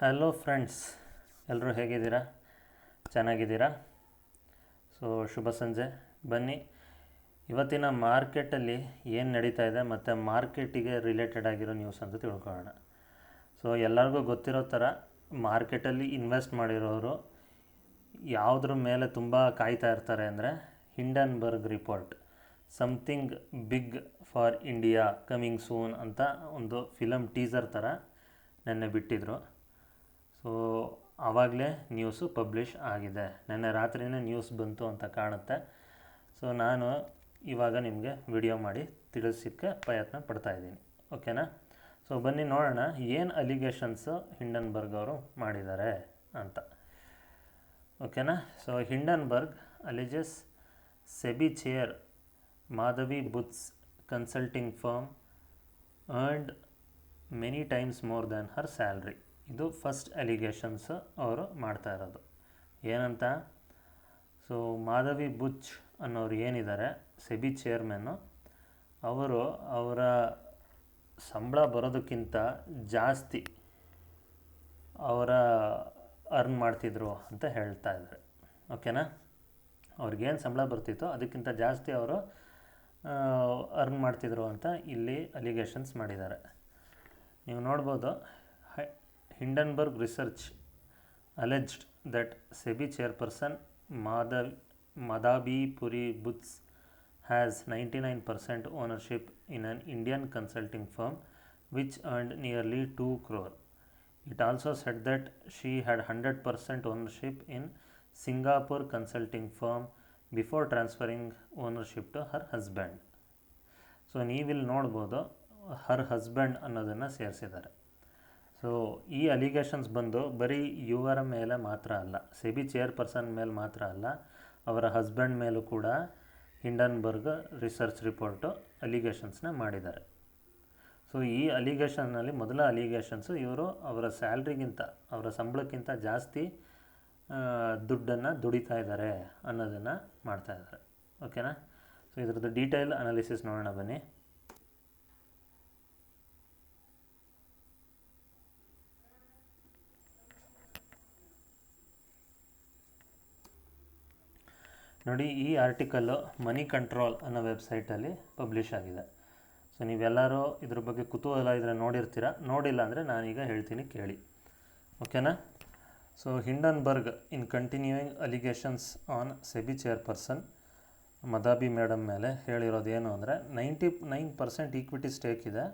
Hello friends, ಎಲ್ಲರೂ ಹೇಗಿದ್ದೀರಾ? ಚೆನ್ನಾಗಿದ್ದೀರಾ? ಸೊ ಶುಭ ಸಂಜೆ. ಬನ್ನಿ, ಇವತ್ತಿನ ಮಾರ್ಕೆಟಲ್ಲಿ ಏನು ನಡೀತಾ ಇದೆ ಮತ್ತು ಮಾರ್ಕೆಟಿಗೆ ರಿಲೇಟೆಡ್ ಆಗಿರೋ ನ್ಯೂಸ್ ಅಂತ ತಿಳ್ಕೊಳ್ಳೋಣ. ಸೊ ಎಲ್ಲರಿಗೂ ಗೊತ್ತಿರೋ ಥರ ಮಾರ್ಕೆಟಲ್ಲಿ ಇನ್ವೆಸ್ಟ್ ಮಾಡಿರೋರು ಯಾವುದ್ರ ಮೇಲೆ ತುಂಬ ಕಾಯ್ತಾ ಇರ್ತಾರೆ ಅಂದರೆ Hindenburg report, something big for India coming soon ಅಂತ ಒಂದು ಫಿಲಮ್ ಟೀಸರ್ ಥರ ನೆನ್ನೆ ಬಿಟ್ಟಿದ್ರು. ಸೊ ಆವಾಗಲೇ ನ್ಯೂಸು ಪಬ್ಲಿಷ್ ಆಗಿದೆ. ನೆನ್ನೆ ರಾತ್ರಿಯೇ ನ್ಯೂಸ್ ಬಂತು ಅಂತ ಕಾಣುತ್ತೆ. ಸೊ ನಾನು ಇವಾಗ ನಿಮಗೆ ವಿಡಿಯೋ ಮಾಡಿ ತಿಳಿಸೋಕ್ಕೆ ಪ್ರಯತ್ನ ಪಡ್ತಾಯಿದ್ದೀನಿ. ಓಕೆನಾ? ಸೊ ಬನ್ನಿ ನೋಡೋಣ ಏನು ಅಲಿಗೇಷನ್ಸು ಹಿಂಡನ್ಬರ್ಗ್ ಅವರು ಮಾಡಿದ್ದಾರೆ ಅಂತ. ಓಕೆನಾ? So Hindenburg alleges SEBI chair Madhavi Buch's consulting firm earned many times more than her salary. ಇದು ಫಸ್ಟ್ ಅಲಿಗೇಷನ್ಸ್ ಅವರು ಮಾಡ್ತಾ ಇರೋದು. ಏನಂತ? ಸೊ ಮಾಧವಿ ಬುಚ್ ಅನ್ನೋರು ಏನಿದ್ದಾರೆ ಸೆಬಿ ಚೇರ್ಮನ್ನು, ಅವರು ಅವರ ಸಂಬಳ ಬರೋದಕ್ಕಿಂತ ಜಾಸ್ತಿ ಅವರ ಅರ್ನ್ ಮಾಡ್ತಿದ್ರು ಅಂತ ಹೇಳ್ತಾ ಇದ್ದಾರೆ. ಓಕೆನಾ? ಅವ್ರಿಗೇನು ಸಂಬಳ ಬರ್ತಿತ್ತೋ ಅದಕ್ಕಿಂತ ಜಾಸ್ತಿ ಅವರು ಅರ್ನ್ ಮಾಡ್ತಿದ್ರು ಅಂತ ಇಲ್ಲಿ ಅಲಿಗೇಷನ್ಸ್ ಮಾಡಿದ್ದಾರೆ. ನೀವು ನೋಡ್ಬೋದು, Hindenburg Research alleged that SEBI chairperson Madhabi Puri Butz has 99% ownership in an Indian consulting firm which earned nearly 2 crore. It also said that she had 100% ownership in Singapore consulting firm before transferring ownership to her husband. So ನೀವಿಲ್ಲಿ ನೋಡ್ಬೋದು, her husband ಅನ್ನೋದನ್ನು ಸೇರಿಸಿದ್ದಾರೆ. So ಈ allegations ಬಂದು ಬರೀ ಇವರ ಮೇಲೆ ಮಾತ್ರ ಅಲ್ಲ, ಸೆಬಿ ಚೇರ್ಪರ್ಸನ್ ಮೇಲೆ ಮಾತ್ರ ಅಲ್ಲ, ಅವರ ಹಸ್ಬೆಂಡ್ ಮೇಲೂ ಕೂಡ ಹಿಂಡನ್ಬರ್ಗ್ ರಿಸರ್ಚ್ ರಿಪೋರ್ಟು ಅಲಿಗೇಷನ್ಸ್ನ ಮಾಡಿದ್ದಾರೆ. ಸೊ ಈ ಅಲಿಗೇಷನ್ನಲ್ಲಿ ಮೊದಲ ಅಲಿಗೇಷನ್ಸು ಇವರು ಅವರ ಸ್ಯಾಲ್ರಿಗಿಂತ, ಅವರ ಸಂಬಳಕ್ಕಿಂತ ಜಾಸ್ತಿ ದುಡ್ಡನ್ನು ದುಡಿತಾ ಇದ್ದಾರೆ ಅನ್ನೋದನ್ನು ಮಾಡ್ತಾಯಿದ್ದಾರೆ. ಓಕೆನಾ? ಸೊ ಇದ್ರದ್ದು ಡೀಟೇಲ್ ಅನಾಲಿಸಿಸ್ ನೋಡೋಣ ಬನ್ನಿ. ನೋಡಿ, ಈ ಆರ್ಟಿಕಲ್ಲು ಮನಿ ಕಂಟ್ರೋಲ್ ಅನ್ನೋ ವೆಬ್ಸೈಟಲ್ಲಿ ಪಬ್ಲಿಷ್ ಆಗಿದೆ. ಸೊ ನೀವೆಲ್ಲರೂ ಇದ್ರ ಬಗ್ಗೆ ಕುತೂಹಲ ಇದ್ದರೆ ನೋಡಿರ್ತೀರ, ನೋಡಿಲ್ಲ ಅಂದರೆ ನಾನೀಗ ಹೇಳ್ತೀನಿ, ಕೇಳಿ. ಓಕೆನಾ? So Hindenburg in continuing allegations on SEBI chairperson Madhabi madam ಮೇಲೆ ಹೇಳಿರೋದು ಏನು ಅಂದರೆ, 99% ಈಕ್ವಿಟಿ ಸ್ಟೇಕ್ ಇದೆ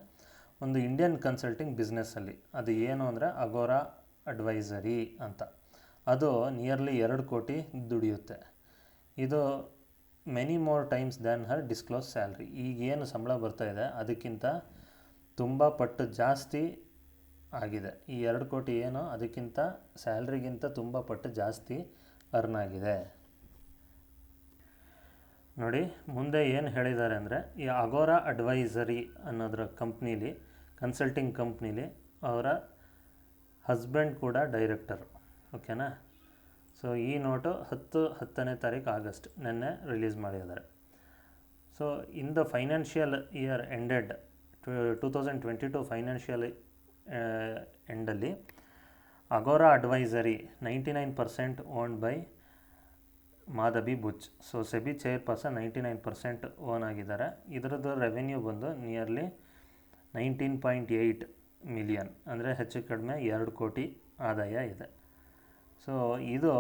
ಒಂದು ಇಂಡಿಯನ್ ಕನ್ಸಲ್ಟಿಂಗ್ ಬಿಸ್ನೆಸ್ಸಲ್ಲಿ. ಅದು ಏನು ಅಂದರೆ ಅಗೋರಾ ಅಡ್ವೈಸರಿ ಅಂತ. ಅದು ನಿಯರ್ಲಿ 2 ಕೋಟಿ ದುಡಿಯುತ್ತೆ. ಇದು ಮೆನಿ ಮೋರ್ ಟೈಮ್ಸ್ ದ್ಯಾನ್ ಹರ್ ಡಿಸ್ಕ್ಲೋಸ್ ಸ್ಯಾಲ್ರಿ. ಈಗೇನು ಸಂಬಳ ಬರ್ತಾಯಿದೆ ಅದಕ್ಕಿಂತ ತುಂಬ ಪಟ್ಟು ಜಾಸ್ತಿ ಆಗಿದೆ. ಈ 2 ಕೋಟಿ ಏನು ಅದಕ್ಕಿಂತ ಸ್ಯಾಲ್ರಿಗಿಂತ ತುಂಬ ಪಟ್ಟು ಜಾಸ್ತಿ ಅರ್ನ್ ಆಗಿದೆ. ನೋಡಿ ಮುಂದೆ ಏನು ಹೇಳಿದ್ದಾರೆ ಅಂದರೆ, ಈ ಅಗೋರಾ ಅಡ್ವೈಸರಿ ಅನ್ನೋದ್ರ ಕಂಪ್ನೀಲಿ, ಕನ್ಸಲ್ಟಿಂಗ್ ಕಂಪ್ನೀಲಿ ಅವರ ಹಸ್ಬೆಂಡ್ ಕೂಡ ಡೈರೆಕ್ಟರ್. ಓಕೆನಾ? ಸೊ ಈ ನೋಟು 10ನೇ ತಾರೀಕು ಆಗಸ್ಟ್ ನೆನ್ನೆ ರಿಲೀಸ್ ಮಾಡಿದ್ದಾರೆ. So in the financial year ended 2022 financial ಎಂಡಲ್ಲಿ Agora Advisory 99% owned by Madhabi Buch. So SEBI chairperson 99% own ಆಗಿದ್ದಾರೆ. ಇದರದ್ದು ರೆವೆನ್ಯೂ ಬಂದು ನಿಯರ್ಲಿ 19.8 ಮಿಲಿಯನ್, ಅಂದರೆ ಹೆಚ್ಚು ಕಡಿಮೆ 2 ಕೋಟಿ ಆದಾಯ ಇದೆ. ಸೊ ಇದು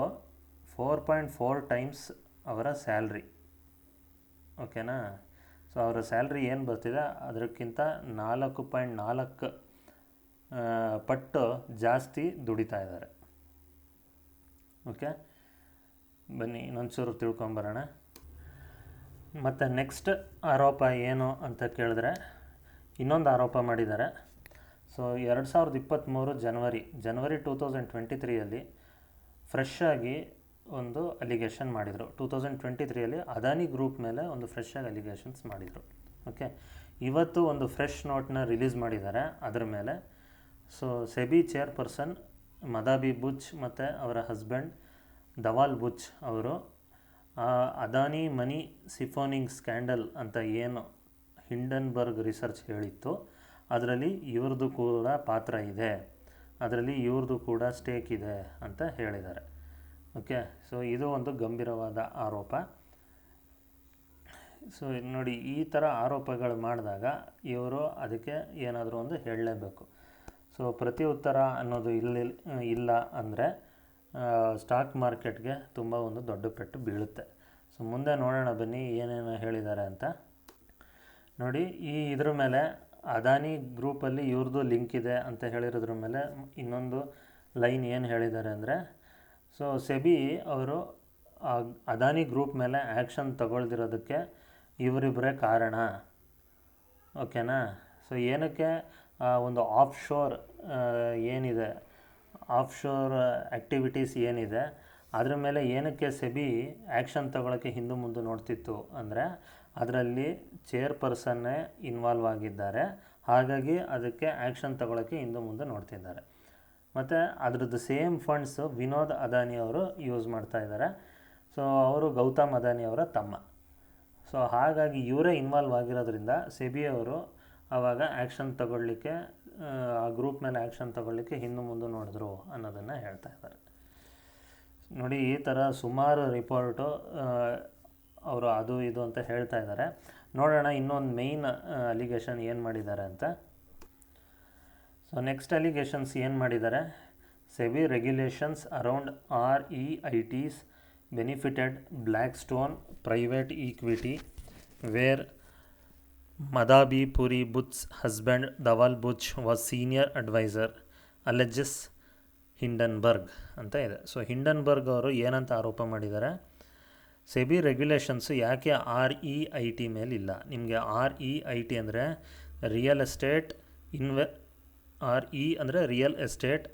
4.4 ಟೈಮ್ಸ್ ಅವರ ಸ್ಯಾಲ್ರಿ. ಓಕೆನಾ? ಸೊ ಅವರ ಸ್ಯಾಲ್ರಿ ಏನು ಬರ್ತಿದೆ ಅದಕ್ಕಿಂತ 4.4 ಪಟ್ಟು ಜಾಸ್ತಿ ದುಡಿತಾ ಇದ್ದಾರೆ. ಓಕೆ, ಬನ್ನಿ ಇನ್ನೊಂಚೂರು ತಿಳ್ಕೊಂಬರೋಣ. ಮತ್ತು ನೆಕ್ಸ್ಟ್ ಆರೋಪ ಏನು ಅಂತ ಕೇಳಿದ್ರೆ, ಇನ್ನೊಂದು ಆರೋಪ ಮಾಡಿದ್ದಾರೆ. ಸೊ 2023 ಜನವರಿ 2023ಯಲ್ಲಿ ಫ್ರೆಶ್ ಆಗಿ ಒಂದು ಅಲಿಗೇಷನ್ ಮಾಡಿದರು. 2023ಯಲ್ಲಿ ಅದಾನಿ ಗ್ರೂಪ್ ಮೇಲೆ ಒಂದು ಫ್ರೆಶ್ ಆಗಿ ಅಲಿಗೇಷನ್ಸ್ ಮಾಡಿದರು. ಓಕೆ, ಇವತ್ತು ಒಂದು ಫ್ರೆಶ್ ನೋಟ್ನ ರಿಲೀಸ್ ಮಾಡಿದ್ದಾರೆ ಅದರ ಮೇಲೆ. So SEBI chairperson Madhabi Butch ಮತ್ತು ಅವರ ಹಸ್ಬೆಂಡ್ ಧವಾಲ್ ಬುಚ್ ಅವರು ಅದಾನಿ ಮನಿ ಸಿಫೋನಿಂಗ್ ಸ್ಕ್ಯಾಂಡಲ್ ಅಂತ ಏನು ಹಿಂಡನ್ಬರ್ಗ್ ರಿಸರ್ಚ್ ಹೇಳಿತ್ತು ಅದರಲ್ಲಿ ಇವ್ರದ್ದು ಕೂಡ ಪಾತ್ರ ಇದೆ ಅದರಲ್ಲಿ ಇವ್ರದ್ದು ಕೂಡ ಸ್ಟೇಕ್ ಇದೆ ಅಂತ ಹೇಳಿದ್ದಾರೆ. ಓಕೆ, ಸೊ ಇದು ಒಂದು ಗಂಭೀರವಾದ ಆರೋಪ. ಸೊ ನೋಡಿ, ಈ ಥರ ಆರೋಪಗಳು ಮಾಡಿದಾಗ ಇವರು ಅದಕ್ಕೆ ಏನಾದರೂ ಒಂದು ಹೇಳಲೇಬೇಕು. ಸೊ ಪ್ರತಿ ಉತ್ತರ ಅನ್ನೋದು ಇಲ್ಲ ಅಂದರೆ ಸ್ಟಾಕ್ ಮಾರ್ಕೆಟ್ಗೆ ತುಂಬ ಒಂದು ದೊಡ್ಡ ಪೆಟ್ಟು ಬೀಳುತ್ತೆ. ಸೊ ಮುಂದೆ ನೋಡೋಣ ಬನ್ನಿ ಏನೇನು ಹೇಳಿದ್ದಾರೆ ಅಂತ. ನೋಡಿ, ಇದ್ರ ಮೇಲೆ ಅದಾನಿ ಗ್ರೂಪಲ್ಲಿ ಇವ್ರದ್ದು ಲಿಂಕ್ ಇದೆ ಅಂತ ಹೇಳಿರೋದ್ರ ಮೇಲೆ ಇನ್ನೊಂದು ಲೈನ್ ಏನು ಹೇಳಿದ್ದಾರೆ ಅಂದರೆ, ಸೊ ಸೆಬಿ ಅವರು ಅದಾನಿ ಗ್ರೂಪ್ ಮೇಲೆ ಆ್ಯಕ್ಷನ್ ತಗೊಳ್ದಿರೋದಕ್ಕೆ ಇವರಿಬ್ಬರೇ ಕಾರಣ. ಓಕೆನಾ? ಸೊ ಏನಕ್ಕೆ ಒಂದು ಆಫ್ಶೋರ್ ಏನಿದೆ, ಆಫ್ಶೋರ್ ಆ್ಯಕ್ಟಿವಿಟೀಸ್ ಏನಿದೆ ಅದ್ರ ಮೇಲೆ ಏನಕ್ಕೆ ಸೆಬಿ ಆ್ಯಕ್ಷನ್ ತಗೊಳ್ಳೋಕ್ಕೆ ಹಿಂದೆ ಮುಂದೆ ನೋಡ್ತಿತ್ತು ಅಂದರೆ, ಅದರಲ್ಲಿ ಚೇರ್ಪರ್ಸನ್ನೇ ಇನ್ವಾಲ್ವ್ ಆಗಿದ್ದಾರೆ. ಹಾಗಾಗಿ ಅದಕ್ಕೆ ಆ್ಯಕ್ಷನ್ ತಗೊಳ್ಳೋಕ್ಕೆ ಹಿಂದೆ ಮುಂದೆ ನೋಡ್ತಿದ್ದಾರೆ. ಮತ್ತು ಅದ್ರದ್ದು ಸೇಮ್ ಫಂಡ್ಸು ವಿನೋದ್ ಅದಾನಿ ಅವರು ಯೂಸ್ ಮಾಡ್ತಾಯಿದ್ದಾರೆ. ಸೊ ಅವರು ಗೌತಮ್ ಅದಾನಿ ಅವರ ತಮ್ಮ. ಸೊ ಹಾಗಾಗಿ ಇವರೇ ಇನ್ವಾಲ್ವ್ ಆಗಿರೋದ್ರಿಂದ ಸೆಬಿ ಅವರು ಆವಾಗ ಆ್ಯಕ್ಷನ್ ತಗೊಳ್ಳಿಕ್ಕೆ, ಆ ಗ್ರೂಪ್ ಮೇಲೆ ಆ್ಯಕ್ಷನ್ ತಗೊಳ್ಳಿಕ್ಕೆ ಹಿಂದೆ ಮುಂದೆ ನೋಡಿದ್ರು ಅನ್ನೋದನ್ನು ಹೇಳ್ತಾ ಇದ್ದಾರೆ. ನೋಡಿ, ಈ ಥರ ಸುಮಾರು ರಿಪೋರ್ಟು ಅವರು ಅದು ಇದು ಅಂತ ಹೇಳ್ತಾ ಇದ್ದಾರೆ. ನೋಡೋಣ ಇನ್ನೊಂದು ಮೇಯ್ನ್ ಅಲಿಗೇಷನ್ ಏನು ಮಾಡಿದ್ದಾರೆ ಅಂತ. ಸೊ ನೆಕ್ಸ್ಟ್ ಅಲಿಗೇಷನ್ಸ್ ಏನು ಮಾಡಿದ್ದಾರೆ, SEBI regulations around REITs benefited Blackstone private equity where Madhabi Puri Buch's husband Dhaval Buch was senior advisor alleges Hindenburg ಅಂತ ಇದೆ. ಸೊ ಹಿಂಡನ್ಬರ್ಗ್ ಅವರು ಏನಂತ ಆರೋಪ ಮಾಡಿದ್ದಾರೆ, ಸೆಬಿ ರೆಗ್ಯುಲೇಷನ್ಸು ಯಾಕೆ REIT ಮೇಲಿಲ್ಲ. ನಿಮಗೆ REIT ಅಂದರೆ ರಿಯಲ್ ಎಸ್ಟೇಟ್ RE ಅಂದರೆ ರಿಯಲ್ ಎಸ್ಟೇಟ್,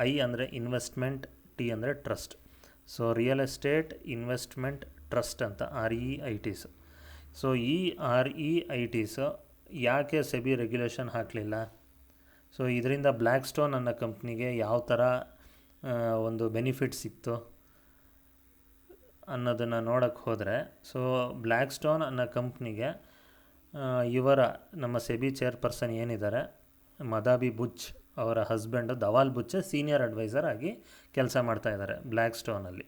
I ಅಂದರೆ ಇನ್ವೆಸ್ಟ್ಮೆಂಟ್, T ಅಂದರೆ trust. So real estate investment trust ಅಂತ REITs. ಸೊ ಈ REITs ಯಾಕೆ ಸೆಬಿ ರೆಗ್ಯುಲೇಷನ್ ಹಾಕಲಿಲ್ಲ? ಸೊ ಇದರಿಂದ ಬ್ಲ್ಯಾಕ್ಸ್ಟೋನ್ ಅನ್ನೋ ಕಂಪ್ನಿಗೆ ಯಾವ ಥರ ಒಂದು ಬೆನಿಫಿಟ್ ಸಿಕ್ತು ಅನ್ನೋದನ್ನು ನೋಡೋಕ್ಕೆ ಹೋದರೆ, ಸೊ ಬ್ಲ್ಯಾಕ್ಸ್ಟೋನ್ ಅನ್ನೋ ಕಂಪ್ನಿಗೆ ಇವರ ನಮ್ಮ ಸೆಬಿ ಚೇರ್ಪರ್ಸನ್ ಏನಿದ್ದಾರೆ ಮದಾಬಿ ಬುಚ್ ಅವರ ಹಸ್ಬೆಂಡು ಧವಾಲ್ ಬುಚ್ ಸೀನಿಯರ್ ಅಡ್ವೈಸರ್ ಆಗಿ ಕೆಲಸ ಮಾಡ್ತಾಯಿದ್ದಾರೆ ಬ್ಲ್ಯಾಕ್ಸ್ಟೋನಲ್ಲಿ.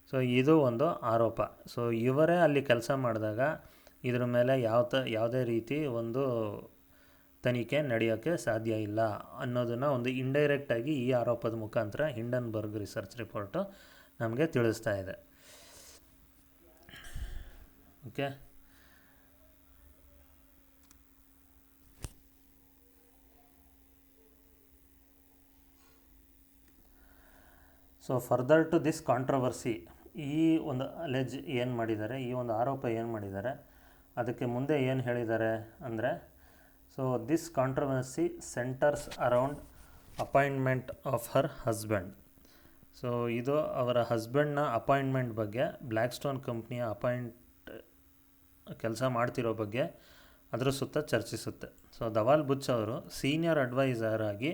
ಸೊ ಇದು ಒಂದು ಆರೋಪ. ಸೊ ಇವರೇ ಅಲ್ಲಿ ಕೆಲಸ ಮಾಡಿದಾಗ ಇದ್ರ ಮೇಲೆ ಯಾವುದೇ ರೀತಿ ಒಂದು ತನಿಖೆ ನಡೆಯೋಕ್ಕೆ ಸಾಧ್ಯ ಇಲ್ಲ ಅನ್ನೋದನ್ನು ಒಂದು ಇಂಡೈರೆಕ್ಟಾಗಿ ಈ ಆರೋಪದ ಮುಖಾಂತರ ಹಿಂಡನ್ಬರ್ಗ್ ರಿಸರ್ಚ್ ರಿಪೋರ್ಟು ನಮಗೆ ತಿಳಿಸ್ತಾ ಇದೆ. Okay, so further to this controversy, ಈ ಒಂದು ಅಲೆಜ್ ಏನು ಮಾಡಿದ್ದಾರೆ, ಈ ಒಂದು ಆರೋಪ ಏನು ಮಾಡಿದ್ದಾರೆ ಅದಕ್ಕೆ ಮುಂದೆ ಏನು ಹೇಳಿದ್ದಾರೆ ಅಂದರೆ, so this controversy centres around appointment of her husband. So ಇದು ಅವರ ಹಸ್ಬೆಂಡ್ನ ಅಪಾಯಿಂಟ್ಮೆಂಟ್ ಬಗ್ಗೆ, ಬ್ಲ್ಯಾಕ್ಸ್ಟೋನ್ ಕಂಪ್ನಿಯ ಕೆಲಸ ಮಾಡ್ತಿರೋ ಬಗ್ಗೆ ಅದರ ಸುತ್ತ ಚರ್ಚಿಸುತ್ತೆ. ಸೊ ಧವಾಲ್ ಬುಚ್ ಅವರು ಸೀನಿಯರ್ ಅಡ್ವೈಸರ್ ಆಗಿ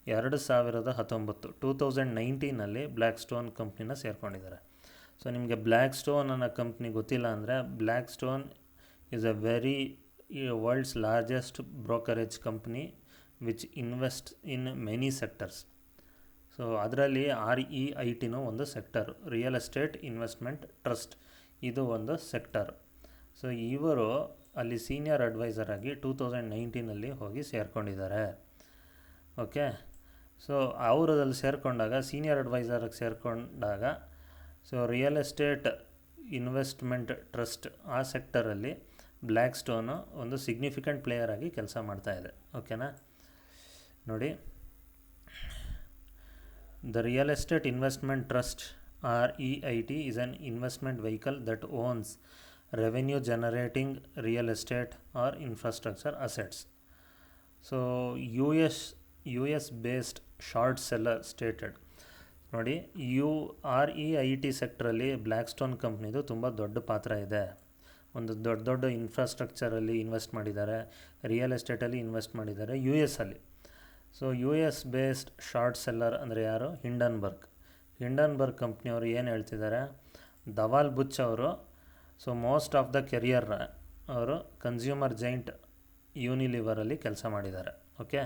2019 ಬ್ಲ್ಯಾಕ್ಸ್ಟೋನ್ ಕಂಪ್ನಿನ ಸೇರ್ಕೊಂಡಿದ್ದಾರೆ. ಸೊ ನಿಮಗೆ ಬ್ಲ್ಯಾಕ್ಸ್ಟೋನ್ ಅನ್ನೋ ಕಂಪ್ನಿ ಗೊತ್ತಿಲ್ಲ ಅಂದರೆ, Blackstone is a very world's largest brokerage company which invest in many sectors. So ಅದರಲ್ಲಿ REITನೂ ಒಂದು sector, real estate investment trust ಇದು ಒಂದು ಸೆಕ್ಟರ್. ಸೊ ಇವರು ಅಲ್ಲಿ ಸೀನಿಯರ್ ಅಡ್ವೈಸರ್ ಆಗಿ 2019 ಹೋಗಿ ಸೇರಿಕೊಂಡಿದ್ದಾರೆ. ಓಕೆ, ಸೊ ಅವರಲ್ಲಿ ಸೇರಿಕೊಂಡಾಗ ಸೀನಿಯರ್ ಅಡ್ವೈಸರಾಗಿ ಸೇರಿಕೊಂಡಾಗ so real estate investment trust ಆ ಸೆಕ್ಟರಲ್ಲಿ ಬ್ಲ್ಯಾಕ್ಸ್ಟೋನು ಒಂದು ಸಿಗ್ನಿಫಿಕೆಂಟ್ ಪ್ಲೇಯರ್ ಆಗಿ ಕೆಲಸ ಮಾಡ್ತಾಯಿದೆ. ಓಕೆನಾ? ನೋಡಿ, the real estate investment trust REIT is an investment vehicle that owns revenue generating real estate or infrastructure assets. So US based short seller stated. ನೋಡಿ, REIT ಸೆಕ್ಟ್ರಲ್ಲಿ ಬ್ಲ್ಯಾಕ್ಸ್ಟೋನ್ ಕಂಪ್ನಿದು ತುಂಬ ದೊಡ್ಡ ಪಾತ್ರ ಇದೆ. ಒಂದು ದೊಡ್ಡ ಇನ್ಫ್ರಾಸ್ಟ್ರಕ್ಚರಲ್ಲಿ ಇನ್ವೆಸ್ಟ್ ಮಾಡಿದ್ದಾರೆ, ರಿಯಲ್ ಎಸ್ಟೇಟಲ್ಲಿ ಇನ್ವೆಸ್ಟ್ ಮಾಡಿದ್ದಾರೆ US ಅಲ್ಲಿ. So US based short seller ಅಂದರೆ ಯಾರು? ಹಿಂಡನ್ಬರ್ಗ್ ಕಂಪ್ನಿಯವರು ಏನು ಹೇಳ್ತಿದ್ದಾರೆ, ಧವಾಲ್ ಬುಚ್ ಅವರು so most of the career ಅವರು ಕನ್ಸ್ಯೂಮರ್ ಜೈಂಟ್ ಯೂನಿಲಿವರಲ್ಲಿ ಕೆಲಸ ಮಾಡಿದ್ದಾರೆ. ಓಕೆ,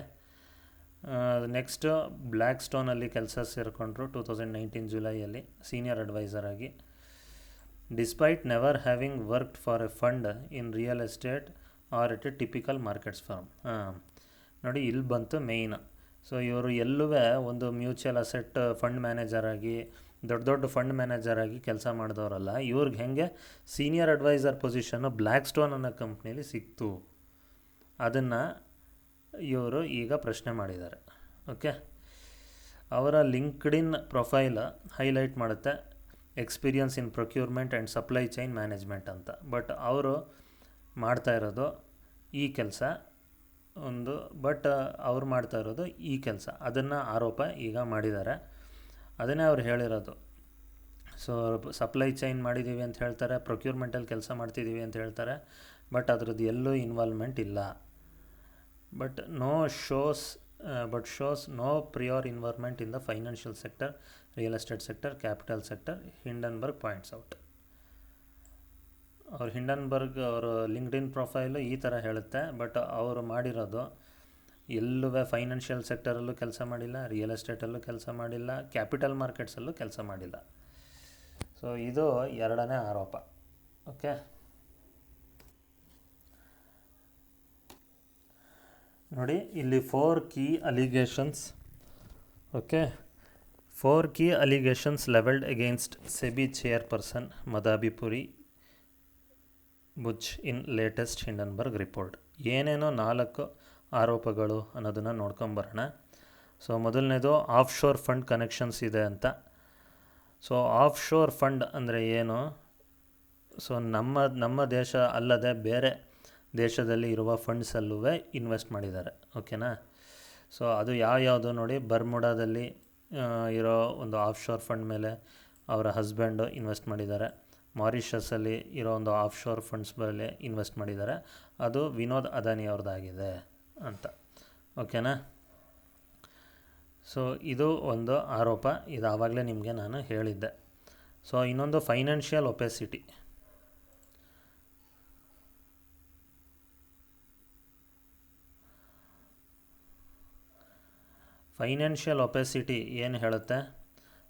ನೆಕ್ಸ್ಟು ಬ್ಲ್ಯಾಕ್ ಸ್ಟೋನಲ್ಲಿ ಕೆಲಸ ಸೇರಿಕೊಂಡ್ರು 2019 ಜುಲೈಯಲ್ಲಿ ಸೀನಿಯರ್ ಅಡ್ವೈಸರ್ ಆಗಿ. Despite never having worked for a fund in real estate or at a typical markets firm. ನೋಡಿ ಇಲ್ಲಿ ಬಂತು ಮೇಯ್ನ್. ಸೊ ಇವರು ಎಲ್ಲೂ ಒಂದು ಮ್ಯೂಚುವಲ್ ಅಸೆಟ್ ಫಂಡ್ ಮ್ಯಾನೇಜರ್ ಆಗಿ ದೊಡ್ಡ ದೊಡ್ಡ ಫಂಡ್ ಮ್ಯಾನೇಜರ್ ಆಗಿ ಕೆಲಸ ಮಾಡಿದವರಲ್ಲ. ಇವ್ರಿಗೆ ಹೆಂಗೆ senior adviser position Blackstone ಅನ್ನೋ ಕಂಪ್ನೀಲಿ ಸಿಕ್ತು, ಅದನ್ನು ಇವರು ಈಗ ಪ್ರಶ್ನೆ ಮಾಡಿದ್ದಾರೆ. ಓಕೆ, ಅವರ ಲಿಂಕ್ಡ್ಇನ್ ಪ್ರೊಫೈಲ್ ಹೈಲೈಟ್ ಮಾಡುತ್ತೆ experience in procurement and supply chain management ಅಂತ. ಬಟ್ ಅವರು ಮಾಡ್ತಾ ಇರೋದು ಈ ಕೆಲಸ ಅವ್ರು ಮಾಡ್ತಾ ಇರೋದು ಈ ಕೆಲಸ, ಅದನ್ನು ಆರೋಪ ಈಗ ಮಾಡಿದ್ದಾರೆ. ಅದನ್ನೇ ಅವ್ರು ಹೇಳಿರೋದು. ಸೊ ಸಪ್ಲೈ ಚೈನ್ ಮಾಡಿದ್ದೀವಿ ಅಂತ ಹೇಳ್ತಾರೆ, ಪ್ರೊಕ್ಯೂರ್ಮೆಂಟಲ್ಲಿ ಕೆಲಸ ಮಾಡ್ತಿದ್ದೀವಿ ಅಂತ ಹೇಳ್ತಾರೆ, ಬಟ್ ಅದ್ರದ್ದು ಎಲ್ಲೂ ಇನ್ವಾಲ್ವ್ಮೆಂಟ್ ಇಲ್ಲ. But shows no prior involvement in the financial sector, real estate sector, capital sector, Hindenburg points out. Hindenburg ಅವರು ಲಿಂಕ್ಡ್ಇನ್ ಪ್ರೊಫೈಲು ಈ ಥರ ಹೇಳುತ್ತೆ, ಬಟ್ ಅವರು ಮಾಡಿರೋದು ಎಲ್ಲೂ ಫೈನಾನ್ಷಿಯಲ್ ಸೆಕ್ಟರಲ್ಲೂ ಕೆಲಸ ಮಾಡಿಲ್ಲ, ರಿಯಲ್ ಎಸ್ಟೇಟಲ್ಲೂ ಕೆಲಸ ಮಾಡಿಲ್ಲ, ಕ್ಯಾಪಿಟಲ್ ಮಾರ್ಕೆಟ್ಸಲ್ಲೂ ಕೆಲಸ ಮಾಡಿಲ್ಲ. ಸೊ ಇದು ಎರಡನೇ ಆರೋಪ. ಓಕೆ, ನೋಡಿ ಇಲ್ಲಿ 4 key allegations. Okay, 4 key allegations levelled against SEBI chairperson Madhabi Puri Buch in latest Hindenburg report. ಏನೇನೋ 4 ಆರೋಪಗಳು ಅನ್ನೋದನ್ನು ನೋಡ್ಕೊಂಬರೋಣ. ಸೊ ಮೊದಲನೇದು ಆಫ್ ಶೋರ್ ಫಂಡ್ ಕನೆಕ್ಷನ್ಸ್ ಇದೆ ಅಂತ. ಸೊ ಆಫ್ ಶೋರ್ ಫಂಡ್ ಅಂದರೆ ಏನು? ಸೊ ನಮ್ಮ ದೇಶ ಅಲ್ಲದೆ ಬೇರೆ ದೇಶದಲ್ಲಿ ಇರುವ ಫಂಡ್ಸಲ್ಲೂ ಇನ್ವೆಸ್ಟ್ ಮಾಡಿದ್ದಾರೆ. ಓಕೆನಾ? ಸೊ ಅದು ಯಾವುದು ನೋಡಿ, ಬರ್ಮುಡಾದಲ್ಲಿ ಇರೋ ಒಂದು ಆಫ್ ಶೋರ್ ಫಂಡ್ ಮೇಲೆ ಅವರ ಹಸ್ಬೆಂಡು ಇನ್ವೆಸ್ಟ್ ಮಾಡಿದ್ದಾರೆ. ಮಾರಿಷಸಲ್ಲಿ ಇರೋ ಒಂದು ಆಫ್ ಶೋರ್ ಫಂಡ್ಸ್ ಮೇಲೆ ಇನ್ವೆಸ್ಟ್ ಮಾಡಿದ್ದಾರೆ. ಅದು ವಿನೋದ್ ಅದಾನಿ ಅವ್ರದ್ದಾಗಿದೆ ಅಂತ. ಓಕೆನಾ? ಸೊ ಇದು ಒಂದು ಆರೋಪ, ಇದು ಆವಾಗಲೇ ನಿಮಗೆ ನಾನು ಹೇಳಿದ್ದೆ. ಸೊ ಇನ್ನೊಂದು ಫೈನಾನ್ಷಿಯಲ್ ಒಪೆಸಿಟಿ. ಫೈನಾನ್ಷಿಯಲ್ ಒಪೆಸಿಟಿ ಏನು ಹೇಳುತ್ತೆ?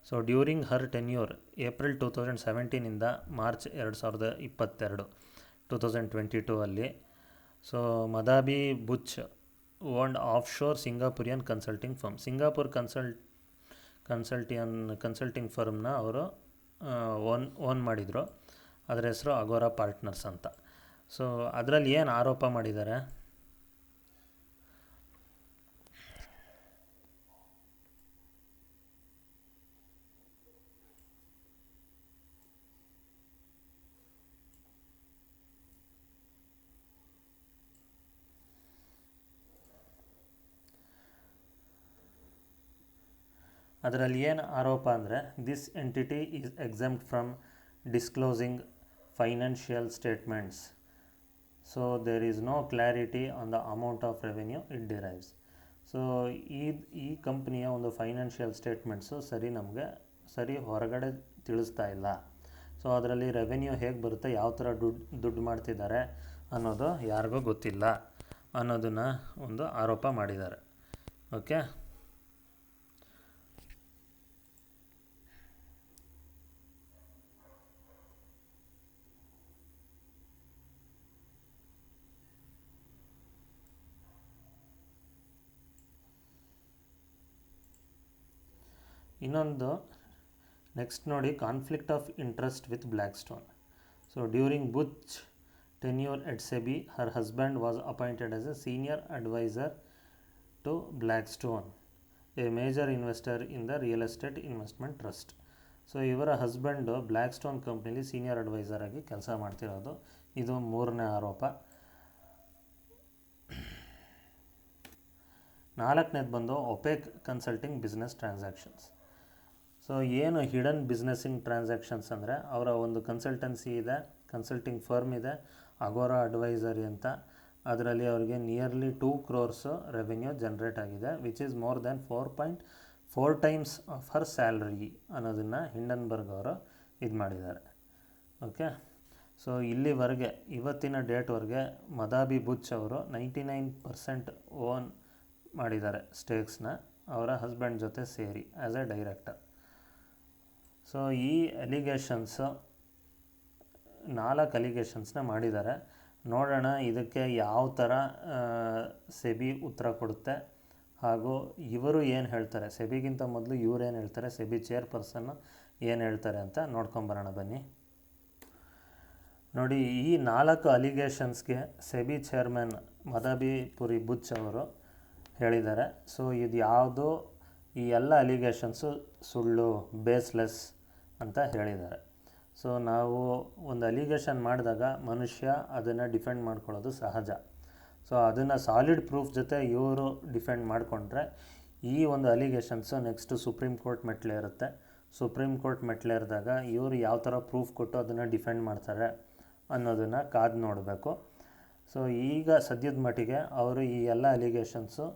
So during her tenure April 2017ಇಂದ ಮಾರ್ಚ್ 2022 2022 ಅಲ್ಲಿ so Madhabi Buch owned offshore Singaporean consulting firm. Singapore consulting ಫರ್ಮ್ನ ಅವರು ಓನ್ ಮಾಡಿದರು. ಅದರ ಹೆಸರು ಅಗೋರಾ ಪಾರ್ಟ್ನರ್ಸ್ ಅಂತ. ಸೊ ಅದರಲ್ಲಿ ಏನು ಆರೋಪ ಮಾಡಿದ್ದಾರೆ? ಅದರಲ್ಲಿ ಏನು ಆರೋಪ ಅಂದರೆ, this entity is exempt from disclosing financial statements. So there is no clarity on the amount of revenue it derives. So ಈ ಕಂಪ್ನಿಯ ಒಂದು ಫೈನಾನ್ಷಿಯಲ್ ಸ್ಟೇಟ್ಮೆಂಟ್ಸು ನಮಗೆ ಹೊರಗಡೆ ತಿಳಿಸ್ತಾ ಇಲ್ಲ. ಸೊ ಅದರಲ್ಲಿ ರೆವೆನ್ಯೂ ಹೇಗೆ ಬರುತ್ತೆ, ಯಾವ ಥರ ದುಡ್ಡು ಮಾಡ್ತಿದ್ದಾರೆ ಅನ್ನೋದು ಯಾರಿಗೂ ಗೊತ್ತಿಲ್ಲ ಅನ್ನೋದನ್ನು ಒಂದು ಆರೋಪ ಮಾಡಿದ್ದಾರೆ. ಓಕೆ, ಇನ್ನೊಂದು ನೆಕ್ಸ್ಟ್ ನೋಡಿ, conflict of interest with Blackstone. So during Buch tenure at SEBI, her husband was appointed as a senior advisor to Blackstone, a major investor in the real estate investment trust. So ಇವರ husband Blackstone ಕಂಪ್ನಿಲಿ senior adviser ಆಗಿ ಕೆಲಸ ಮಾಡ್ತಿರೋದು. ಇದು 3ನೇ ಆರೋಪ. 4ನೇದು ಬಂದು opaque consulting business transactions. So ಏನು ಹಿಡನ್ ಬಿಸ್ನೆಸ್ಸಿಂಗ್ ಟ್ರಾನ್ಸಾಕ್ಷನ್ಸ್ ಅಂದರೆ, ಅವರ ಒಂದು ಕನ್ಸಲ್ಟೆನ್ಸಿ ಇದೆ, ಕನ್ಸಲ್ಟಿಂಗ್ ಫರ್ಮ್ ಇದೆ, ಅಗೋರಾ ಅಡ್ವೈಸರಿ ಅಂತ. ಅದರಲ್ಲಿ ಅವರಿಗೆ ನಿಯರ್ಲಿ 2 crores ರೆವೆನ್ಯೂ ಜನ್ರೇಟ್ ಆಗಿದೆ, which is more than 4.4 times of her salary ಅನ್ನೋದನ್ನು ಹಿಂಡನ್ಬರ್ಗ್ ಅವರು ಇದು ಮಾಡಿದ್ದಾರೆ. ಓಕೆ, ಸೊ ಇಲ್ಲಿವರೆಗೆ ಇವತ್ತಿನ ಡೇಟ್ವರೆಗೆ ಮದಾಬಿ ಬುಚ್ ಅವರು 99% ಮಾಡಿದ್ದಾರೆ ಸ್ಟೇಕ್ಸ್ನ ಅವರ ಹಸ್ಬೆಂಡ್ ಜೊತೆ ಸೇರಿ ಆ್ಯಸ್ ಎ ಡೈರೆಕ್ಟರ್. ಸೊ ಈ ಅಲಿಗೇಷನ್ಸು 4 ಅಲಿಗೇಷನ್ಸ್ನ ಮಾಡಿದ್ದಾರೆ. ನೋಡೋಣ ಇದಕ್ಕೆ ಯಾವ ಥರ ಸೆಬಿ ಉತ್ತರ ಕೊಡುತ್ತೆ ಹಾಗೂ ಇವರು ಏನು ಹೇಳ್ತಾರೆ, ಸೆಬಿಗಿಂತ ಮೊದಲು ಇವ್ರು ಏನು ಹೇಳ್ತಾರೆ, ಸೆಬಿ ಚೇರ್ಪರ್ಸನ್ನು ಏನು ಹೇಳ್ತಾರೆ ಅಂತ ನೋಡ್ಕೊಂಬರೋಣ ಬನ್ನಿ. ನೋಡಿ, ಈ 4 ಅಲಿಗೇಷನ್ಸ್ಗೆ ಸೆಬಿ ಚೇರ್ಮನ್ ಮದಬಿ ಬುಚ್ ಅವರು ಹೇಳಿದ್ದಾರೆ. ಸೊ ಇದು ಯಾವುದು, ಈ ಎಲ್ಲ ಅಲಿಗೇಷನ್ಸು ಸುಳ್ಳು, ಬೇಸ್ಲೆಸ್ ಅಂತ ಹೇಳಿದ್ದಾರೆ. ಸೊ ನಾವು ಒಂದು ಅಲಿಗೇಷನ್ ಮಾಡಿದಾಗ ಮನುಷ್ಯ ಅದನ್ನು ಡಿಫೆಂಡ್ ಮಾಡ್ಕೊಳ್ಳೋದು ಸಹಜ. ಸೊ ಅದನ್ನು ಸಾಲಿಡ್ ಪ್ರೂಫ್ ಜೊತೆ ಇವರು ಡಿಫೆಂಡ್ ಮಾಡಿಕೊಂಡ್ರೆ ಈ ಒಂದು ಅಲಿಗೇಷನ್ಸು ನೆಕ್ಸ್ಟು ಸುಪ್ರೀಂ ಕೋರ್ಟ್ ಮೆಟ್ಲೇರುತ್ತೆ. ಸುಪ್ರೀಂ ಕೋರ್ಟ್ ಮೆಟ್ಲೇರಿದಾಗ ಇವರು ಯಾವ ಥರ ಪ್ರೂಫ್ ಕೊಟ್ಟು ಅದನ್ನು ಡಿಫೆಂಡ್ ಮಾಡ್ತಾರೆ ಅನ್ನೋದನ್ನು ಕಾದು ನೋಡಬೇಕು. ಸೊ ಈಗ ಸದ್ಯದ ಮಟ್ಟಿಗೆ ಅವರು ಈ ಎಲ್ಲ ಅಲಿಗೇಷನ್ಸು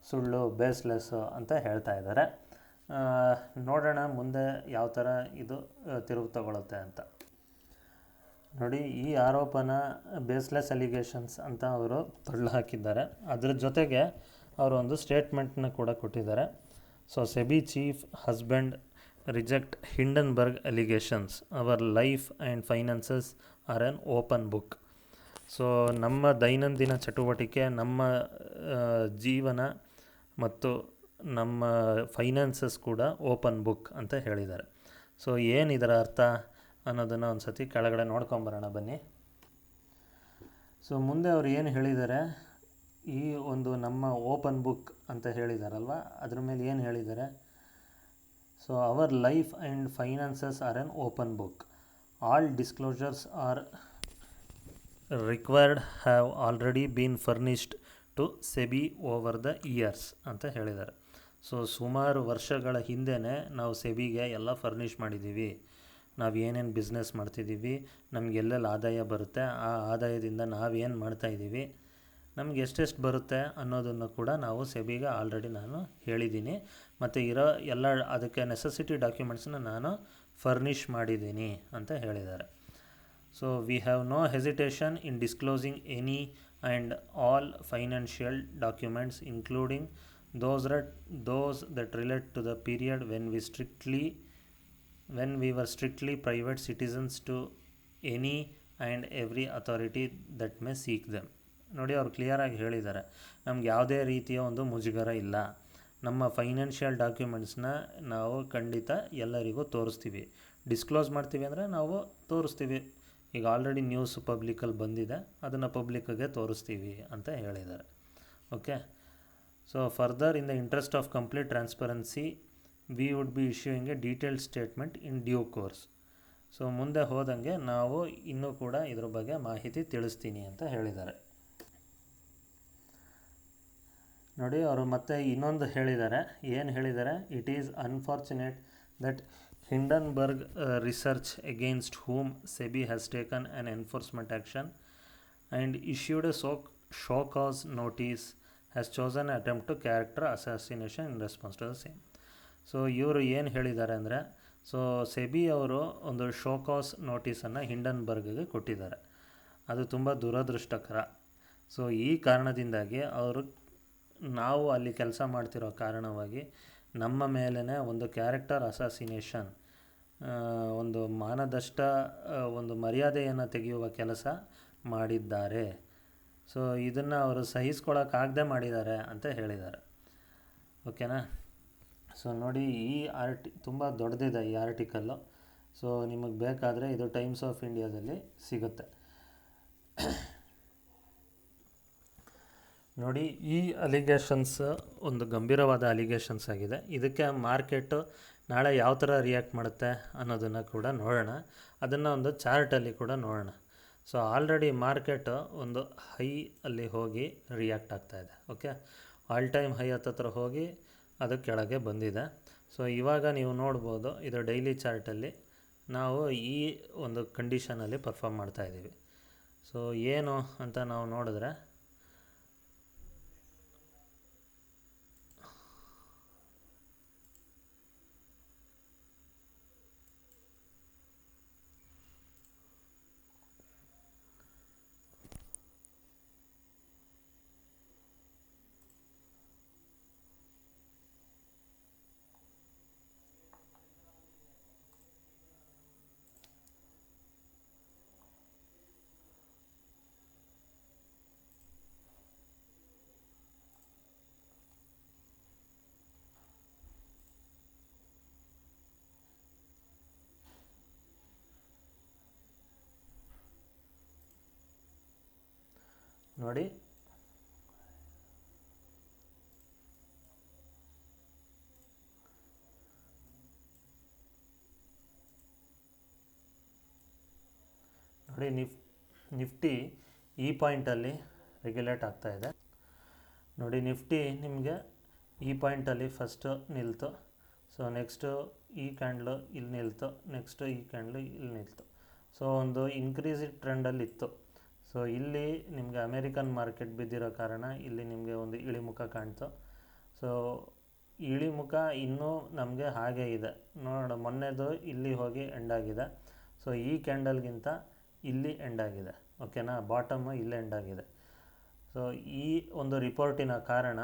ಸುಳ್ಳು, ಬೇಸ್ಲೆಸ್ಸು ಅಂತ ಹೇಳ್ತಾ ಇದ್ದಾರೆ. ನೋಡೋಣ ಮುಂದೆ ಯಾವ ಥರ ಇದು ತಿರುವು ತಗೊಳುತ್ತೆ ಅಂತ. ನೋಡಿ, ಈ ಆರೋಪನ ಬೇಸ್ಲೆಸ್ ಅಲಿಗೇಷನ್ಸ್ ಅಂತ ಅವರು ತಳ್ಳಿ ಹಾಕಿದ್ದಾರೆ. ಅದ್ರ ಜೊತೆಗೆ ಅವರು ಒಂದು ಸ್ಟೇಟ್ಮೆಂಟ್ನ ಕೂಡ ಕೊಟ್ಟಿದ್ದಾರೆ. So SEBI chief husband reject Hindenburg allegations, our life and finances are an open book. So ನಮ್ಮ ದೈನಂದಿನ ಚಟುವಟಿಕೆ, ನಮ್ಮ ಜೀವನ ಮತ್ತು ನಮ್ಮ ಫೈನಾನ್ಸಸ್ ಕೂಡ ಓಪನ್ ಬುಕ್ ಅಂತ ಹೇಳಿದ್ದಾರೆ. ಸೊ ಏನಿದರ ಅರ್ಥ ಅನ್ನೋದನ್ನು ಒಂದು ಸತಿ ಕೆಳಗಡೆ ನೋಡ್ಕೊಂಬರೋಣ ಬನ್ನಿ. ಸೊ ಮುಂದೆ ಅವ್ರು ಏನು ಹೇಳಿದ್ದಾರೆ, ಈ ಒಂದು ನಮ್ಮ ಓಪನ್ ಬುಕ್ ಅಂತ ಹೇಳಿದಾರಲ್ವ, ಅದ್ರ ಮೇಲೆ ಏನು ಹೇಳಿದ್ದಾರೆ, so our life and finances are an open book, all disclosures are required have already been furnished to SEBI over the years ಅಂತ ಹೇಳಿದ್ದಾರೆ. ಸೊ ಸುಮಾರು ವರ್ಷಗಳ ಹಿಂದೆಯೇ ನಾವು ಸೆಬಿಗೆ ಎಲ್ಲ ಫರ್ನಿಷ್ ಮಾಡಿದ್ದೀವಿ. ನಾವು ಏನೇನು ಬಿಸ್ನೆಸ್ ಮಾಡ್ತಿದ್ದೀವಿ, ನಮ್ಗೆ ಎಲ್ಲೆಲ್ಲಿ ಆದಾಯ ಬರುತ್ತೆ, ಆ ಆದಾಯದಿಂದ ನಾವೇನು ಮಾಡ್ತಾಯಿದ್ದೀವಿ, ನಮ್ಗೆ ಎಷ್ಟೆಷ್ಟು ಬರುತ್ತೆ ಅನ್ನೋದನ್ನು ಕೂಡ ನಾವು ಸೆಬಿಗೆ ಆಲ್ರೆಡಿ ನಾನು ಹೇಳಿದ್ದೀನಿ. ಮತ್ತು ಇರೋ ಎಲ್ಲ ಅದಕ್ಕೆ ನೆಸೆಸಿಟಿ ಡಾಕ್ಯುಮೆಂಟ್ಸನ್ನ ನಾನು ಫರ್ನಿಷ್ ಮಾಡಿದ್ದೀನಿ ಅಂತ ಹೇಳಿದ್ದಾರೆ. So we have no hesitation in disclosing any and all financial documents including those that relate to the period when we were strictly private citizens to any and every authority that may seek them. ನೋಡಿ, ಅವ್ರು ಕ್ಲಿಯರಾಗಿ ಹೇಳಿದ್ದಾರೆ, ನಮ್ಗೆ ಯಾವುದೇ ರೀತಿಯ ಒಂದು ಮುಜುಗರ ಇಲ್ಲ. ನಮ್ಮ ಫೈನಾನ್ಷಿಯಲ್ ಡಾಕ್ಯುಮೆಂಟ್ಸ್ನ ನಾವು ಖಂಡಿತ ಎಲ್ಲರಿಗೂ ತೋರಿಸ್ತೀವಿ. ಡಿಸ್ಕ್ಲೋಸ್ ಮಾಡ್ತೀವಿ ಅಂದರೆ ನಾವು ತೋರಿಸ್ತೀವಿ. ಈಗ ಆಲ್ರೆಡಿ ನ್ಯೂಸ್ ಪಬ್ಲಿಕಲ್ಲಿ ಬಂದಿದೆ, ಅದನ್ನು ಪಬ್ಲಿಕ್ಗೆ ತೋರಿಸ್ತೀವಿ ಅಂತ ಹೇಳಿದ್ದಾರೆ. Okay. So further, in the interest of complete transparency, we would be issuing a detailed statement in due course. So ಮುಂದೆ ಹೋದಂಗೆ ನಾವು ಇನ್ನೂ ಕೂಡ ಇದ್ರ ಬಗ್ಗೆ ಮಾಹಿತಿ ತಿಳಿಸ್ತೀನಿ ಅಂತ ಹೇಳಿದ್ದಾರೆ. ನೋಡಿ, ಅವರು ಮತ್ತೆ ಇನ್ನೊಂದು ಹೇಳಿದ್ದಾರೆ. ಏನು ಹೇಳಿದ್ದಾರೆ, it is unfortunate that Hindenburg research against whom SEBI has taken an enforcement action and issued a show cause notice has chosen attempt to character assassination in response to the same. So ಇವರು ಏನು ಹೇಳಿದ್ದಾರೆ ಅಂದರೆ, so SEBI ಅವರು ಒಂದು show cause ನೋಟಿಸನ್ನು ಹಿಂಡನ್ಬರ್ಗ್ಗೆ ಕೊಟ್ಟಿದ್ದಾರೆ. ಅದು ತುಂಬ ದುರದೃಷ್ಟಕರ. ಸೊ ಈ ಕಾರಣದಿಂದಾಗಿ ಅವರು, ನಾವು ಅಲ್ಲಿ ಕೆಲಸ ಮಾಡ್ತಿರೋ ಕಾರಣವಾಗಿ ನಮ್ಮ ಮೇಲೇ ಒಂದು ಕ್ಯಾರೆಕ್ಟರ್ ಅಸಾಸಿನೇಷನ್, ಒಂದು ಮಾನದಷ್ಟ, ಒಂದು ಮರ್ಯಾದೆಯನ್ನು ತೆಗೆಯುವ ಕೆಲಸ ಮಾಡಿದ್ದಾರೆ. ಸೊ ಇದನ್ನು ಅವರು ಸಹಿಸ್ಕೊಳ್ಳೋಕ್ಕಾಗದೆ ಮಾಡಿದ್ದಾರೆ ಅಂತ ಹೇಳಿದ್ದಾರೆ. ಓಕೆನಾ. ಸೊ ನೋಡಿ, ಈ ತುಂಬ ದೊಡ್ಡದಿದೆ ಈ ಆರ್ಟಿಕಲ್ಲು. ಸೊ ನಿಮಗೆ ಬೇಕಾದರೆ ಇದು ಟೈಮ್ಸ್ ಆಫ್ ಇಂಡಿಯಾದಲ್ಲಿ ಸಿಗುತ್ತೆ. ನೋಡಿ, ಈ ಅಲಿಗೇಷನ್ಸ್ ಒಂದು ಗಂಭೀರವಾದ ಅಲಿಗೇಷನ್ಸ್ ಆಗಿದೆ. ಇದಕ್ಕೆ ಮಾರ್ಕೆಟು ನಾಳೆ ಯಾವ ಥರ ರಿಯಾಕ್ಟ್ ಮಾಡುತ್ತೆ ಅನ್ನೋದನ್ನು ಕೂಡ ನೋಡೋಣ. ಅದನ್ನು ಒಂದು ಚಾರ್ಟಲ್ಲಿ ಕೂಡ ನೋಡೋಣ. ಸೊ ಆಲ್ರೆಡಿ ಮಾರ್ಕೆಟು ಒಂದು ಹೈ ಅಲ್ಲಿ ಹೋಗಿ ರಿಯಾಕ್ಟ್ ಆಗ್ತಾಯಿದೆ. ಓಕೆ, ಆಲ್ ಟೈಮ್ ಹೈ ಹತ್ತತ್ರ ಹೋಗಿ ಅದು ಕೆಳಗೆ ಬಂದಿದೆ. ಸೊ ಇವಾಗ ನೀವು ನೋಡ್ಬೋದು, ಇದು ಡೈಲಿ ಚಾರ್ಟಲ್ಲಿ ನಾವು ಈ ಒಂದು ಕಂಡೀಷನಲ್ಲಿ ಪರ್ಫಾರ್ಮ್ ಮಾಡ್ತಾಯಿದ್ದೀವಿ. ಸೊ ಏನು ಅಂತ ನಾವು ನೋಡಿದ್ರೆ, ನೋಡಿ ನೋಡಿ ನಿಫ್ಟಿ ಈ ಪಾಯಿಂಟಲ್ಲಿ ರೆಗ್ಯುಲೇಟ್ ಆಗ್ತಾಯಿದೆ. ನೋಡಿ ನಿಫ್ಟಿ ನಿಮಗೆ ಈ ಪಾಯಿಂಟಲ್ಲಿ ಫಸ್ಟು ನಿಲ್ತು, ಸೊ ನೆಕ್ಸ್ಟು ಈ ಕ್ಯಾಂಡ್ಲು ಇಲ್ಲಿ ನಿಲ್ತು, ನೆಕ್ಸ್ಟು ಈ ಕ್ಯಾಂಡ್ಲು ಇಲ್ಲಿ ನಿಲ್ತು. ಸೊ ಒಂದು ಇನ್ಕ್ರೀಸಿಂಗ್ ಟ್ರೆಂಡಲ್ಲಿತ್ತು. ಸೊ ಇಲ್ಲಿ ನಿಮಗೆ ಅಮೇರಿಕನ್ ಮಾರ್ಕೆಟ್ ಬಿದ್ದಿರೋ ಕಾರಣ ಇಲ್ಲಿ ನಿಮಗೆ ಒಂದು ಇಳಿಮುಖ ಕಾಣ್ತು. ಸೊ ಇಳಿಮುಖ ಇನ್ನೂ ನಮಗೆ ಹಾಗೇ ಇದೆ ನೋಡೋಣ. ಮೊನ್ನೆದು ಇಲ್ಲಿ ಹೋಗಿ ಎಂಡಾಗಿದೆ. ಸೊ ಈ ಕ್ಯಾಂಡಲ್ಗಿಂತ ಇಲ್ಲಿ ಎಂಡಾಗಿದೆ, ಓಕೆನಾ, ಬಾಟಮು ಇಲ್ಲೇ ಎಂಡಾಗಿದೆ. ಸೊ ಈ ಒಂದು ರಿಪೋರ್ಟಿನ ಕಾರಣ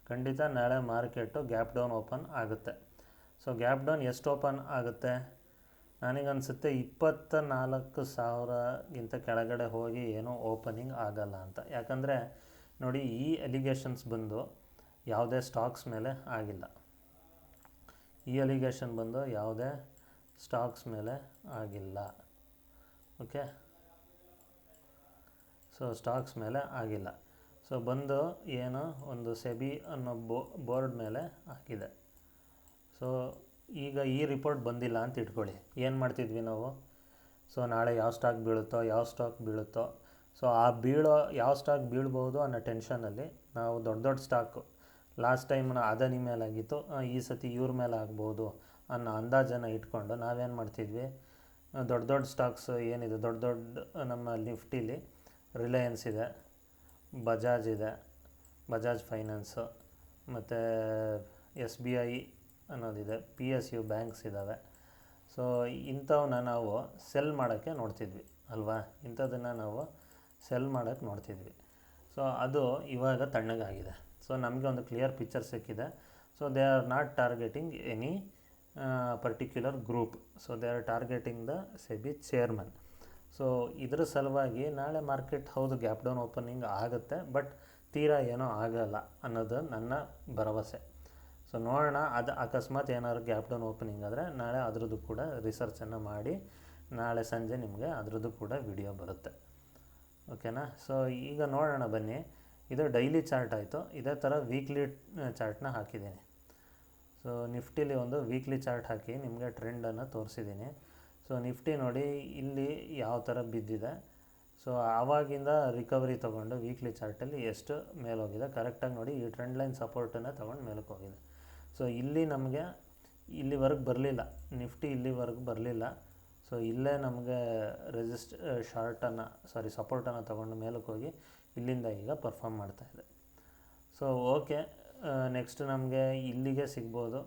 ಖಂಡಿತ ನಾಳೆ ಮಾರ್ಕೆಟು ಗ್ಯಾಪ್ ಡೌನ್ ಓಪನ್ ಆಗುತ್ತೆ. ಸೊ ಗ್ಯಾಪ್ ಡೌನ್ ಎಷ್ಟು ಓಪನ್ ಆಗುತ್ತೆ? ನನಗನ್ಸುತ್ತೆ 24,000ಗಿಂತ ಕೆಳಗಡೆ ಹೋಗಿ ಏನೂ ಓಪನಿಂಗ್ ಆಗಲ್ಲ ಅಂತ. ಯಾಕಂದರೆ ನೋಡಿ ಈ ಎಲಿಗೇಷನ್ಸ್ ಬಂದು ಯಾವುದೇ ಸ್ಟಾಕ್ಸ್ ಮೇಲೆ ಆಗಿಲ್ಲ. ಈ ಎಲಿಗೇಷನ್ ಬಂದು ಯಾವುದೇ ಸ್ಟಾಕ್ಸ್ ಮೇಲೆ ಆಗಿಲ್ಲ, ಓಕೆ. ಸೊ ಸ್ಟಾಕ್ಸ್ ಮೇಲೆ ಆಗಿಲ್ಲ. ಸೊ ಬಂದು ಏನು ಒಂದು ಸೆಬಿ ಅನ್ನೋ ಬೋರ್ಡ್ ಮೇಲೆ ಆಗಿದೆ. ಸೊ ಈಗ ಈ ರಿಪೋರ್ಟ್ ಬಂದಿಲ್ಲ ಅಂತ ಇಟ್ಕೊಳ್ಳಿ, ಏನು ಮಾಡ್ತಿದ್ವಿ ನಾವು? ಸೊ ನಾಳೆ ಯಾವ ಸ್ಟಾಕ್ ಬೀಳುತ್ತೋ ಸೊ ಆ ಯಾವ ಸ್ಟಾಕ್ ಬೀಳ್ಬೋದು ಅನ್ನೋ ಟೆನ್ಷನಲ್ಲಿ ನಾವು ದೊಡ್ಡ ಸ್ಟಾಕು ಲಾಸ್ಟ್ ಟೈಮ್ನ ಅದಾನಿ ಮೇಲಾಗಿತ್ತು, ಈ ಸತಿ ಇವ್ರ ಮೇಲೆ ಆಗ್ಬೋದು ಅನ್ನೋ ಅಂದಾಜನ್ನು ಇಟ್ಕೊಂಡು ನಾವೇನು ಮಾಡ್ತಿದ್ವಿ? ದೊಡ್ಡ ಸ್ಟಾಕ್ಸ್ ಏನಿದೆ, ದೊಡ್ಡ ನಮ್ಮ ನಿಫ್ಟಿಲಿ ರಿಲಯನ್ಸ್ ಇದೆ, ಬಜಾಜ್ ಇದೆ, ಬಜಾಜ್ ಫೈನಾನ್ಸು, ಮತ್ತು SBI ಅನ್ನೋದಿದೆ, PSU ಬ್ಯಾಂಕ್ಸ್ ಇದ್ದಾವೆ. ಸೊ ಇಂಥವನ್ನ ನಾವು ಸೆಲ್ ಮಾಡೋಕ್ಕೆ ನೋಡ್ತಿದ್ವಿ ಅಲ್ವಾ? ಇಂಥದನ್ನು ನಾವು ಸೆಲ್ ಮಾಡೋಕ್ಕೆ ನೋಡ್ತಿದ್ವಿ. ಸೊ ಅದು ಇವಾಗ ತಣ್ಣಗಾಗಿದೆ. ಸೊ ನಮಗೆ ಒಂದು ಕ್ಲಿಯರ್ ಪಿಕ್ಚರ್ ಸಿಕ್ಕಿದೆ. So they are not targeting any particular group. So they are targeting the SEBI chairman. So ಇದರ ಸಲುವಾಗಿ ನಾಳೆ ಮಾರ್ಕೆಟ್ ಹೌದು ಗ್ಯಾಪ್ ಡೌನ್ ಓಪನಿಂಗ್ ಆಗುತ್ತೆ, ಬಟ್ ತೀರಾ ಏನೋ ಆಗಲ್ಲ ಅನ್ನೋದು ನನ್ನ ಭರವಸೆ. ಸೊ ನೋಡೋಣ, ಅದು ಅಕಸ್ಮಾತ್ ಏನಾದ್ರು ಗ್ಯಾಪ್ ಡೌನ್ ಓಪನಿಂಗ್ ಆದರೆ ನಾಳೆ ಅದರದ್ದು ಕೂಡ ರಿಸರ್ಚನ್ನು ಮಾಡಿ ನಾಳೆ ಸಂಜೆ ನಿಮಗೆ ಅದರದ್ದು ಕೂಡ ವಿಡಿಯೋ ಬರುತ್ತೆ, ಓಕೆನಾ. ಸೊ ಈಗ ನೋಡೋಣ ಬನ್ನಿ. ಇದು ಡೈಲಿ ಚಾರ್ಟ್ ಆಯಿತು. ಇದೇ ಥರ ವೀಕ್ಲಿ ಚಾರ್ಟ್ನ ಹಾಕಿದ್ದೀನಿ. ಸೊ ನಿಫ್ಟಿಲಿ ಒಂದು ವೀಕ್ಲಿ ಚಾರ್ಟ್ ಹಾಕಿ ನಿಮಗೆ ಟ್ರೆಂಡನ್ನು ತೋರಿಸಿದ್ದೀನಿ. ಸೊ ನಿಫ್ಟಿ ನೋಡಿ ಇಲ್ಲಿ ಯಾವ ಥರ ಬಿದ್ದಿದೆ. ಸೊ ಆವಾಗಿಂದ ರಿಕವರಿ ತೊಗೊಂಡು ವೀಕ್ಲಿ ಚಾರ್ಟಲ್ಲಿ ಎಷ್ಟು ಮೇಲೋಗಿದೆ ಕರೆಕ್ಟಾಗಿ ನೋಡಿ. ಈ ಟ್ರೆಂಡ್ ಲೈನ್ ಸಪೋರ್ಟನ್ನು ತೊಗೊಂಡು ಮೇಲಕ್ಕೆ ಹೋಗಿದೆ. ಸೊ ಇಲ್ಲಿ ನಮಗೆ ಇಲ್ಲಿವರೆಗೆ ಬರಲಿಲ್ಲ, ನಿಫ್ಟಿ ಇಲ್ಲಿವರೆಗೆ ಬರಲಿಲ್ಲ. ಸೊ ಇಲ್ಲೇ ನಮಗೆ ಸಪೋರ್ಟನ್ನು ತೊಗೊಂಡು ಮೇಲಕ್ಕೆ ಹೋಗಿ ಇಲ್ಲಿಂದ ಈಗ ಪರ್ಫಾರ್ಮ್ ಮಾಡ್ತಾಯಿದೆ. ಸೊ ಓಕೆ, ನೆಕ್ಸ್ಟ್ ನಮಗೆ ಇಲ್ಲಿಗೆ ಸಿಗ್ಬೋದು.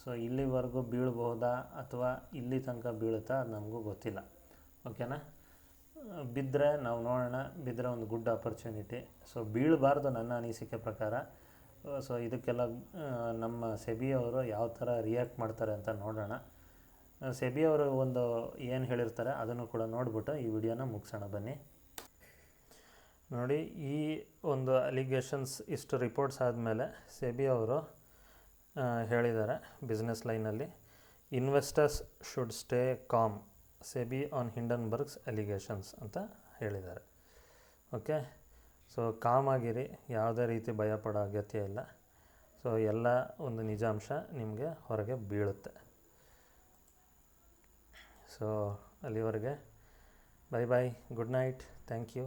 ಸೊ ಇಲ್ಲಿವರೆಗೂ ಬೀಳ್ಬೋದಾ ಅಥವಾ ಇಲ್ಲಿ ತನಕ ಬೀಳುತ್ತಾ ಅದು ನಮಗೂ ಗೊತ್ತಿಲ್ಲ, ಓಕೆನಾ. ಬಿದ್ದರೆ ನಾವು ನೋಡೋಣ, ಬಿದ್ದರೆ ಒಂದು ಗುಡ್ ಆಪರ್ಚುನಿಟಿ. ಸೊ ಬೀಳಬಾರ್ದು ನನ್ನ ಅನಿಸಿಕೆ ಪ್ರಕಾರ. ಸೊ ಇದಕ್ಕೆಲ್ಲ ನಮ್ಮ ಸೆಬಿಯವರು ಯಾವ ಥರ ರಿಯಾಕ್ಟ್ ಮಾಡ್ತಾರೆ ಅಂತ ನೋಡೋಣ. ಸೆಬಿಯವರು ಒಂದು ಏನು ಹೇಳಿರ್ತಾರೆ ಅದನ್ನು ಕೂಡ ನೋಡಿಬಿಟ್ಟು ಈ ವಿಡಿಯೋನ ಮುಗಿಸೋಣ ಬನ್ನಿ. ನೋಡಿ, ಈ ಒಂದು ಅಲಿಗೇಷನ್ಸ್ ಇಷ್ಟು ರಿಪೋರ್ಟ್ಸ್ ಆದಮೇಲೆ ಸೆಬಿಯವರು ಹೇಳಿದ್ದಾರೆ ಬಿಸ್ನೆಸ್ ಲೈನಲ್ಲಿ, investors should stay calm, SEBI on Hindenburg's allegations ಅಂತ ಹೇಳಿದ್ದಾರೆ, ಓಕೆ. ಸೊ ಕಾಮ್ ಆಗಿರಿ, ಯಾವುದೇ ರೀತಿ ಭಯಪಡೋ ಅಗತ್ಯ ಇಲ್ಲ. ಸೊ ಎಲ್ಲ ಒಂದು ನಿಜಾಂಶ ನಿಮಗೆ ಹೊರಗೆ ಬೀಳುತ್ತೆ. ಸೊ ಅಲ್ಲಿವರೆಗೆ bye bye, good night, thank you.